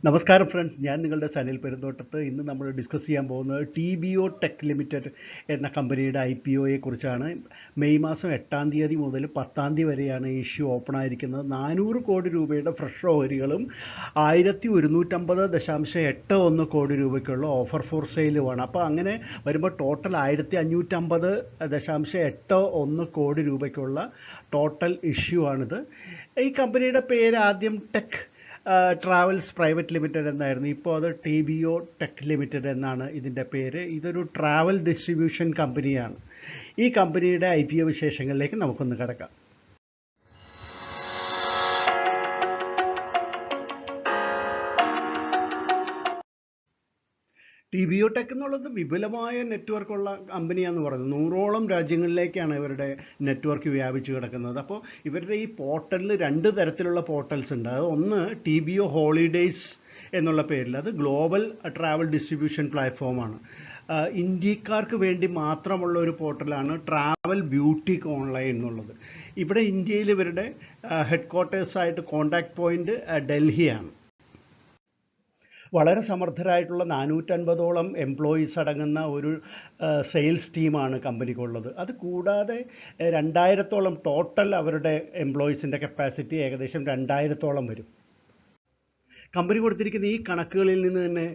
നമസ്കാരം ഫ്രണ്ട്സ്, ഞാൻ നിങ്ങളുടെ സനിൽ പെരുന്തോട്ടത്ത്. ഇന്ന് നമ്മൾ ഡിസ്കസ് ചെയ്യാൻ പോകുന്നത് TBO ടെക് ലിമിറ്റഡ് എന്ന കമ്പനിയുടെ IPOയെ കുറിച്ചാണ്. മെയ് മാസം 8 തീയതി മുതൽ 10 വരെയാണ് ഇഷ്യൂ ഓപ്പൺ ആയിരിക്കുന്നത്. 400 കോടി രൂപയുടെ ഫ്രഷ് ഓഹരികളും 1150.81 കോടി രൂപയ്ക്കുള്ള ഓഫർ ഫോർ സെയിലുമാണ്. അപ്പോൾ അങ്ങനെ വരുമ്പോൾ ടോട്ടൽ 1550.81 കോടി രൂപയ്ക്കുള്ള ടോട്ടൽ ഇഷ്യൂ ആണിത്. ഈ കമ്പനിയുടെ പേര് ആദ്യം ടെക് ട്രാവൽസ് പ്രൈവറ്റ് ലിമിറ്റഡ് എന്നായിരുന്നു. ഇപ്പോൾ അത് TBO ടെക് ലിമിറ്റഡ് എന്നാണ് ഇതിൻ്റെ പേര്. ഇതൊരു ട്രാവൽ ഡിസ്ട്രിബ്യൂഷൻ കമ്പനിയാണ്. ഈ കമ്പനിയുടെ IPO വിശേഷങ്ങളിലേക്ക് നമുക്കൊന്ന് കിടക്കാം. TBO ടെക് എന്നുള്ളത് വിപുലമായ നെറ്റ്വർക്കുള്ള കമ്പനിയാണെന്ന് പറയുന്നത്. 100ഓളം രാജ്യങ്ങളിലേക്കാണ് ഇവരുടെ നെറ്റ്വർക്ക് വ്യാപിച്ചു കിടക്കുന്നത്. അപ്പോൾ ഇവരുടെ ഈ പോർട്ടലിൽ 2 തരത്തിലുള്ള പോർട്ടൽസ് ഉണ്ട്. അത് ഒന്ന് TBO ഹോളിഡേയ്സ് എന്നുള്ള പേരിൽ, അത് ഗ്ലോബൽ ട്രാവൽ ഡിസ്ട്രിബ്യൂഷൻ പ്ലാറ്റ്ഫോമാണ്. ഇന്ത്യക്കാർക്ക് വേണ്ടി മാത്രമുള്ള ഒരു പോർട്ടലാണ് ട്രാവൽ ബ്യൂട്ടിക് ഓൺലൈൻ എന്നുള്ളത്. ഇവിടെ ഇന്ത്യയിൽ ഇവരുടെ ഹെഡ് ക്വാർട്ടേഴ്സായിട്ട് കോൺടാക്ട് പോയിന്റ് ഡൽഹിയാണ്. വളരെ സമർത്ഥരായിട്ടുള്ള 450ഓളം എംപ്ലോയീസ് അടങ്ങുന്ന ഒരു സെയിൽസ് ടീമാണ് കമ്പനിക്കുള്ളത്. അത് കൂടാതെ 2000ഓളം ടോട്ടൽ അവരുടെ എംപ്ലോയീസിൻ്റെ കപ്പാസിറ്റി ഏകദേശം 2000ഓളം വരും. കമ്പനി കൊടുത്തിരിക്കുന്ന ഈ കണക്കുകളിൽ നിന്ന് തന്നെ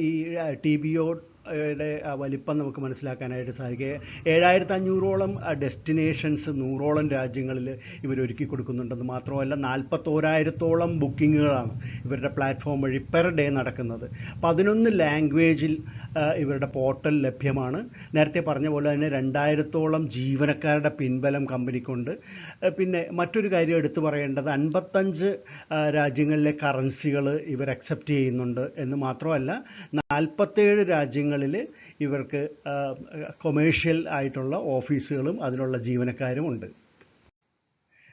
ഈ TBOയുടെ വലിപ്പം നമുക്ക് മനസ്സിലാക്കാനായിട്ട് സാധിക്കുക. 7500ഓളം ഡെസ്റ്റിനേഷൻസ് 100ഓളം രാജ്യങ്ങളിൽ ഇവരൊരുക്കി കൊടുക്കുന്നുണ്ടെന്ന് മാത്രമല്ല, 41,000ഓളം ബുക്കിങ്ങുകളാണ് ഇവരുടെ പ്ലാറ്റ്ഫോം വഴി പെർ ഡേ നടക്കുന്നത്. 11 ലാംഗ്വേജിൽ ഇവരുടെ പോർട്ടൽ ലഭ്യമാണ്. നേരത്തെ പറഞ്ഞ പോലെ തന്നെ 2000ഓളം ജീവനക്കാരുടെ പിൻബലം കമ്പനിക്കുണ്ട്. പിന്നെ മറ്റൊരു കാര്യം എടുത്തു പറയേണ്ടത്, 55 രാജ്യങ്ങളിലെ കറൻസികൾ ഇവർ അക്സെപ്റ്റ് ചെയ്യുന്നുണ്ട് എന്ന് മാത്രമല്ല, 47 രാജ്യങ്ങളിൽ ഇവർക്ക് കൊമേഴ്ഷ്യൽ ആയിട്ടുള്ള ഓഫീസുകളും അതിനുള്ള ജീവനക്കാരും ഉണ്ട്.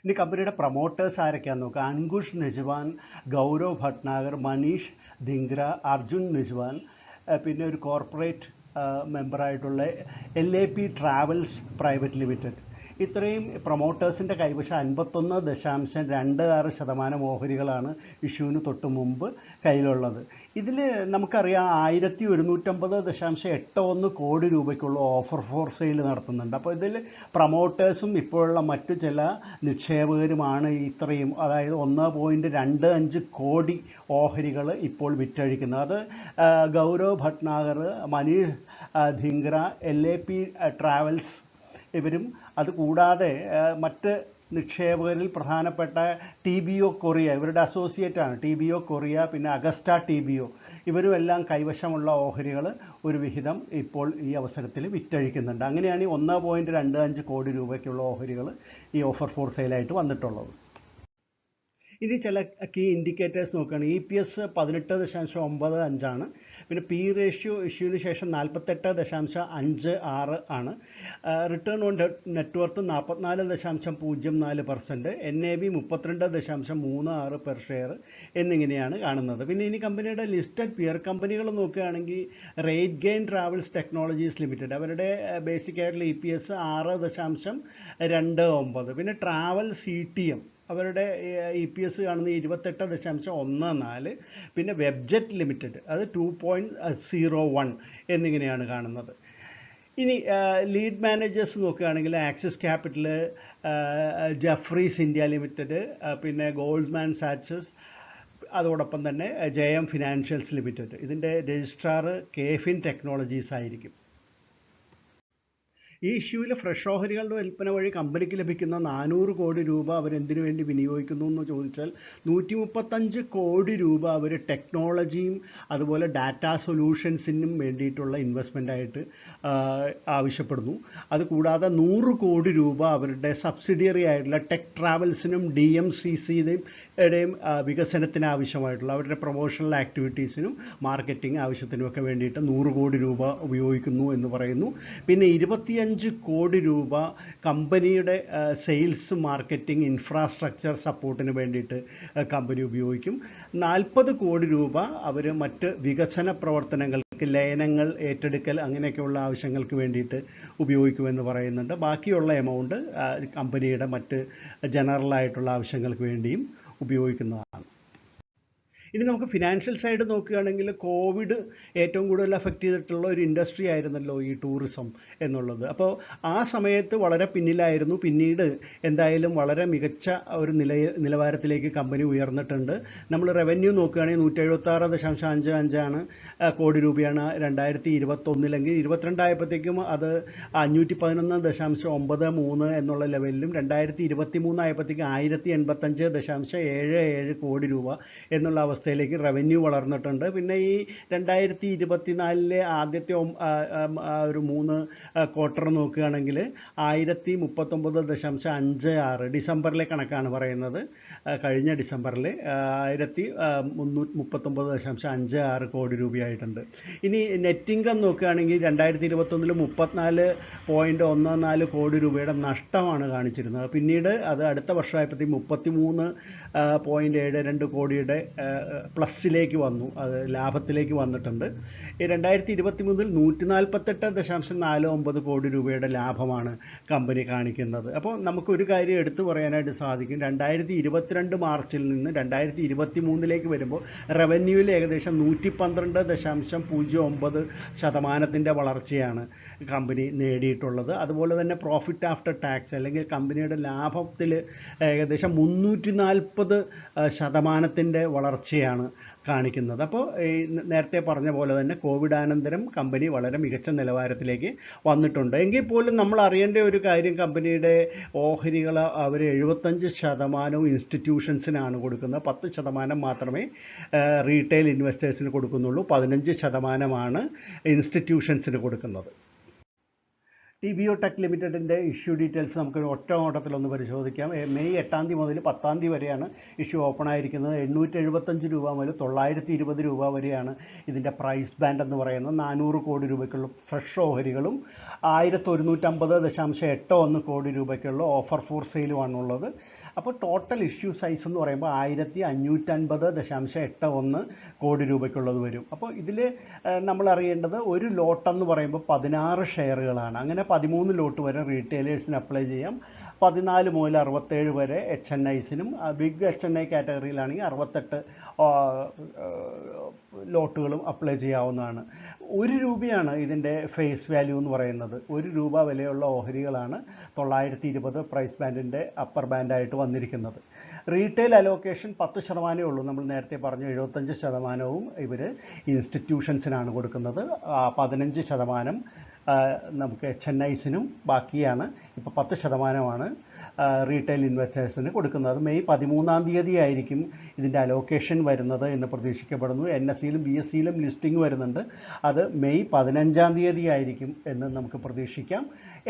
ഇനി കമ്പനിയുടെ പ്രൊമോട്ടേഴ്സ് ആരൊക്കെയാണെന്ന് നോക്കാം. അങ്കുഷ് നിജ്വാൻ, ഗൗരവ് ഭട്നാഗർ, മനീഷ് ധിംഗ്ര, അർജുൻ നിജ്വാൻ, പിന്നെ ഒരു കോർപ്പറേറ്റ് മെമ്പറായിട്ടുള്ള LAP ട്രാവൽസ് പ്രൈവറ്റ് ലിമിറ്റഡ്. ഇത്രയും പ്രൊമോട്ടേഴ്സിൻ്റെ കൈവശം 51.26% ഓഹരികളാണ് ഇഷ്യൂവിന് തൊട്ട് മുമ്പ് കയ്യിലുള്ളത്. ഇതിൽ നമുക്കറിയാം 1150.81 കോടി രൂപയ്ക്കുള്ള ഓഫർ ഫോർ സെയിൽ നടത്തുന്നുണ്ട്. അപ്പോൾ ഇതിൽ പ്രൊമോട്ടേഴ്സും ഇപ്പോഴുള്ള മറ്റു ചില നിക്ഷേപകരുമാണ് ഇത്രയും, അതായത് 1.25 കോടി ഓഹരികൾ ഇപ്പോൾ വിറ്റഴിക്കുന്നത്. അത് ഗൗരവ് ഭട്നാഗർ, മനീഷ് ധിംഗ്ര, LAP ട്രാവൽസ് ഇവരും, അതുകൂടാതെ മറ്റ് നിക്ഷേപകരിൽ പ്രധാനപ്പെട്ട TBO കൊറിയ, ഇവരുടെ അസോസിയേറ്റാണ് TBO കൊറിയ, പിന്നെ അഗസ്റ്റ TBO, ഇവരും എല്ലാം കൈവശമുള്ള ഓഹരികൾ ഒരു വിഹിതം ഇപ്പോൾ ഈ അവസരത്തിൽ വിറ്റഴിക്കുന്നുണ്ട്. അങ്ങനെയാണ് ഈ 1.25 കോടി രൂപയ്ക്കുള്ള ഓഹരികൾ ഈ ഓഫർ ഫോർ സെയിലായിട്ട് വന്നിട്ടുള്ളത്. ഇനി ചില കീ ഇൻഡിക്കേറ്റേഴ്സ് നോക്കുകയാണെങ്കിൽ EPS 18.95 ആണ്. പിന്നെ P റേഷ്യോ ഇഷ്യൂവിന് ശേഷം 48.56 ആണ്. Return on net worth 44.04%, NAV 32.36 per share എന്നിങ്ങനെയാണ് കാണുന്നത്. പിന്നെ ഇനി കമ്പനിയുടെ ലിസ്റ്റഡ് പിയർ കമ്പനികൾ നോക്കുകയാണെങ്കിൽ rate gain travels technologies limited, അവരുടെ ബേസിക് ആയിട്ടുള്ള EPS 6.29. പിന്നെ ട്രാവൽ CTM, അവരുടെ EPS കാണുന്ന 28.14. പിന്നെ വെബ്ജെറ്റ് ലിമിറ്റഡ്, അത് 2.01 എന്നിങ്ങനെയാണ് കാണുന്നത്. ഇനി ലീഡ് മാനേജേഴ്സ് നോക്കുകയാണെങ്കിൽ axis capital, Jefferies India limited, പിന്നെ ഗോൾഡ്മാൻ സാച്ചസ്, അതോടൊപ്പം തന്നെ JM ഫിനാൻഷ്യൽസ് ലിമിറ്റഡ്. ഇതിൻ്റെ രജിസ്ട്രാർ KFin ടെക്നോളജീസ് ആയിരിക്കും. ഈ ഇഷ്യൂവിൽ ഫ്രഷ് ഓഹരികളുടെ വിൽപ്പന വഴി കമ്പനിക്ക് ലഭിക്കുന്ന 400 കോടി രൂപ അവരെന്തിനു വേണ്ടി വിനിയോഗിക്കുന്നു എന്ന് ചോദിച്ചാൽ, 135 കോടി രൂപ അവർ ടെക്നോളജിയും അതുപോലെ ഡാറ്റാ സൊല്യൂഷൻസിനും വേണ്ടിയിട്ടുള്ള ഇൻവെസ്റ്റ്മെൻറ്റായിട്ട് ആവശ്യപ്പെടുന്നു. അതുകൂടാതെ 100 കോടി രൂപ അവരുടെ സബ്സിഡിയറി ആയിട്ടുള്ള ടെക് ട്രാവൽസിനും DMCCയുടെയും വികസനത്തിന് ആവശ്യമായിട്ടുള്ള അവരുടെ പ്രൊമോഷണൽ ആക്ടിവിറ്റീസിനും മാർക്കറ്റിംഗ് ആവശ്യത്തിനുമൊക്കെ വേണ്ടിയിട്ട് 100 കോടി രൂപ ഉപയോഗിക്കുന്നു എന്ന് പറയുന്നു. പിന്നെ 25 കോടി രൂപ കമ്പനിയുടെ സെയിൽസ് മാർക്കറ്റിംഗ് ഇൻഫ്രാസ്ട്രക്ചർ സപ്പോർട്ടിന് വേണ്ടിയിട്ട് കമ്പനി ഉപയോഗിക്കും. 40 കോടി രൂപ അവർ മറ്റ് വികസന പ്രവർത്തനങ്ങൾക്ക്, ലയനങ്ങൾ ഏറ്റെടുക്കൽ അങ്ങനെയൊക്കെയുള്ള ആവശ്യങ്ങൾക്ക് വേണ്ടിയിട്ട് ഉപയോഗിക്കുമെന്ന് പറയുന്നുണ്ട്. ബാക്കിയുള്ള എമൗണ്ട് കമ്പനിയുടെ മറ്റ് ജനറലായിട്ടുള്ള ആവശ്യങ്ങൾക്ക് വേണ്ടിയും ഉപയോഗിക്കുന്നതാണ്. ഇനി നമുക്ക് ഫിനാൻഷ്യൽ സൈഡ് നോക്കുകയാണെങ്കിൽ കോവിഡ് ഏറ്റവും കൂടുതൽ അഫക്റ്റ് ചെയ്തിട്ടുള്ള ഒരു ഇൻഡസ്ട്രി ആയിരുന്നല്ലോ ഈ ടൂറിസം എന്നുള്ളത്. അപ്പോൾ ആ സമയത്ത് വളരെ പിന്നിലായിരുന്നു. പിന്നീട് എന്തായാലും വളരെ മികച്ച ഒരു നിലവാരത്തിലേക്ക് കമ്പനി ഉയർന്നിട്ടുണ്ട്. നമ്മൾ റവന്യൂ നോക്കുകയാണെങ്കിൽ 176.55 കോടി രൂപയാണ് 2021 22 അത് 511.93 എന്നുള്ള ലെവലിലും 2023 ആയപ്പോഴത്തേക്കും 1085.77 കോടി രൂപ എന്നുള്ള അവസ്ഥയിലേക്ക് റവന്യൂ വളർന്നിട്ടുണ്ട്. പിന്നെ ഈ 2024 ആദ്യത്തെ ഒരു 3 ക്വാർട്ടർ നോക്കുകയാണെങ്കിൽ 1039.56 ഡിസംബറിലെ കണക്കാണ് പറയുന്നത്. കഴിഞ്ഞ ഡിസംബറിൽ 1339.56 കോടി രൂപയായിട്ടുണ്ട്. ഇനി നെറ്റ് ഇൻകം നോക്കുകയാണെങ്കിൽ 2021 34.14 കോടി രൂപയുടെ നഷ്ടമാണ് കാണിച്ചിരുന്നത്. പിന്നീട് അത് അടുത്ത വർഷമായപ്പോഴത്തേക്കും 33.72 കോടിയുടെ പ്ലസ്സിലേക്ക് വന്നു, അത് ലാഭത്തിലേക്ക് വന്നിട്ടുണ്ട്. 2023 148.49 കോടി രൂപയുടെ ലാഭമാണ് കമ്പനി കാണിക്കുന്നത്. അപ്പോൾ നമുക്കൊരു കാര്യം എടുത്തു പറയാനായിട്ട് സാധിക്കും. 2022 മാർച്ചിൽ നിന്ന് 2023 വരുമ്പോൾ റവന്യൂവിൽ ഏകദേശം 112.09% വളർച്ചയാണ് കമ്പനി നേടിയിട്ടുള്ളത്. അതുപോലെ തന്നെ പ്രോഫിറ്റ് ആഫ്റ്റർ ടാക്സ് അല്ലെങ്കിൽ കമ്പനിയുടെ ലാഭത്തിൽ ഏകദേശം 340% വളർച്ചയാണ് കാണിക്കുന്നത്. അപ്പോൾ നേരത്തെ പറഞ്ഞ പോലെ തന്നെ കോവിഡാനന്തരം കമ്പനി വളരെ മികച്ച നിലവാരത്തിലേക്ക് വന്നിട്ടുണ്ട്. എങ്കിൽ പോലും നമ്മൾ അറിയേണ്ട ഒരു കാര്യം, കമ്പനിയുടെ ഓഹരികൾ അവർ 75% ഇൻസ്റ്റിറ്റ്യൂഷൻസിനാണ് കൊടുക്കുന്നത്. 10% മാത്രമേ റീറ്റെയിൽ ഇൻവെസ്റ്റേഴ്സിന് കൊടുക്കുന്നുള്ളൂ. 15% ഇൻസ്റ്റിറ്റ്യൂഷൻസിന് കൊടുക്കുന്നത്. TBO ടെക് ലിമിറ്റഡിൻ്റെ ഇഷ്യൂ ഡീറ്റെയിൽസ് നമുക്ക് ഒറ്റ ഓട്ടത്തിലൊന്ന് പരിശോധിക്കാം. മെയ് 8 മുതൽ 10 വരെയാണ് ഇഷ്യൂ ഓപ്പൺ ആയിരിക്കുന്നത്. 875 രൂപ മുതൽ 920 രൂപ വരെയാണ് ഇതിൻ്റെ പ്രൈസ് ബാൻഡ് എന്ന് പറയുന്നത്. 400 കോടി രൂപയ്ക്കുള്ള ഫ്രഷ് ഓഹരികളും 1150.81 കോടി രൂപയ്ക്കുള്ള ഓഫർ ഫോർ സെയിലുമാണുള്ളത്. അപ്പോൾ ടോട്ടൽ ഇഷ്യൂ സൈസ് എന്ന് പറയുമ്പോൾ 1550.81 കോടി രൂപയ്ക്കുള്ളത് വരും. അപ്പോൾ ഇതിൽ നമ്മൾ അറിയേണ്ടത് ഒരു ലോട്ടെന്ന് പറയുമ്പോൾ 16 ഷെയറുകളാണ്. അങ്ങനെ 13 ലോട്ട് വരെ റീറ്റെയിലേഴ്സിന് അപ്ലൈ ചെയ്യാം. 14 മുതൽ 67 വരെ HNIസിനും, ബിഗ് HNI കാറ്റഗറിയിലാണെങ്കിൽ 68 ലോട്ടുകളും അപ്ലൈ ചെയ്യാവുന്നതാണ്. 1 രൂപയാണ് ഇതിൻ്റെ ഫേസ് വാല്യൂ എന്ന് പറയുന്നത്. 1 രൂപ വിലയുള്ള ഓഹരികളാണ് 920 പ്രൈസ് ബാൻഡിൻ്റെ അപ്പർ ബാൻഡായിട്ട് വന്നിരിക്കുന്നത്. റീറ്റെയിൽ അലോക്കേഷൻ 10% ഉള്ളൂ. നമ്മൾ നേരത്തെ പറഞ്ഞു 75% ഇവർ ഇൻസ്റ്റിറ്റ്യൂഷൻസിനാണ് കൊടുക്കുന്നത്. 15% നമുക്ക് HNIസിനും, ബാക്കിയാണ് ഇപ്പോൾ 10% റീറ്റെയിൽ ഇൻവെസ്റ്റേഴ്സിന് കൊടുക്കുന്നത്. മെയ് 13 ആയിരിക്കും ഇതിൻ്റെ അലോക്കേഷൻ വരുന്നത് എന്ന് പ്രതീക്ഷിക്കപ്പെടുന്നു. NSEയിലും BSEയിലും ലിസ്റ്റിംഗ് വരുന്നുണ്ട്. അത് മെയ് 15 ആയിരിക്കും എന്ന് നമുക്ക് പ്രതീക്ഷിക്കാം.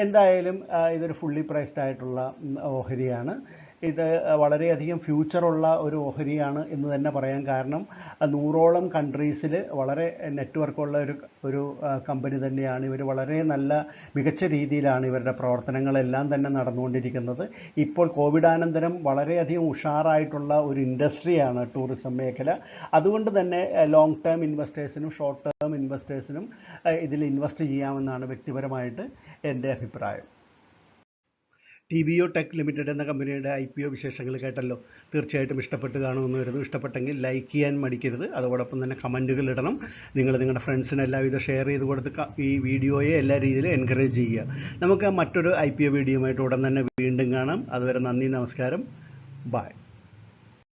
എന്തായാലും ഇതൊരു ഫുള്ളി പ്രൈസ്ഡ് ആയിട്ടുള്ള ഓഹരിയാണ്. ഇത് വളരെയധികം ഫ്യൂച്ചറുള്ള ഒരു ഓഹരിയാണ് എന്ന് തന്നെ പറയാം. കാരണം 100ഓളം കൺട്രീസിൽ വളരെ നെറ്റ്വർക്കുള്ള ഒരു കമ്പനി തന്നെയാണ്. ഇവർ വളരെ നല്ല മികച്ച രീതിയിലാണ് ഇവരുടെ പ്രവർത്തനങ്ങളെല്ലാം തന്നെ നടന്നുകൊണ്ടിരിക്കുന്നത്. ഇപ്പോൾ കോവിഡാനന്തരം വളരെയധികം ഉഷാറായിട്ടുള്ള ഒരു ഇൻഡസ്ട്രിയാണ് ടൂറിസം മേഖല. അതുകൊണ്ട് തന്നെ ലോങ് ടേം ഇൻവെസ്റ്റേഴ്സിനും ഷോർട്ട് ടേം ഇൻവെസ്റ്റേഴ്സിനും ഇതിൽ ഇൻവെസ്റ്റ് ചെയ്യാമെന്നാണ് വ്യക്തിപരമായിട്ട് എൻ്റെ അഭിപ്രായം. TBO ടെക് ലിമിറ്റഡ് എന്ന കമ്പനിയുടെ IPO വിശേഷങ്ങൾ കേട്ടല്ലോ. തീർച്ചയായിട്ടും ഇഷ്ടപ്പെട്ട് കാണുമെന്ന് വരുന്നു. ഇഷ്ടപ്പെട്ടെങ്കിൽ ലൈക്ക് ചെയ്യാൻ മടിക്കരുത്. അതോടൊപ്പം തന്നെ കമൻറ്റുകൾ ഇടണം. നിങ്ങൾ നിങ്ങളുടെ ഫ്രണ്ട്സിന് എല്ലാവിധം ഷെയർ ചെയ്ത് കൊടുത്ത് ഈ വീഡിയോയെ എല്ലാ രീതിയിലും എൻകറേജ് ചെയ്യുക. നമുക്ക് മറ്റൊരു IPO വീഡിയോയുമായിട്ട് ഉടൻ തന്നെ വീണ്ടും കാണാം. അതുവരെ നന്ദി, നമസ്കാരം, ബൈ.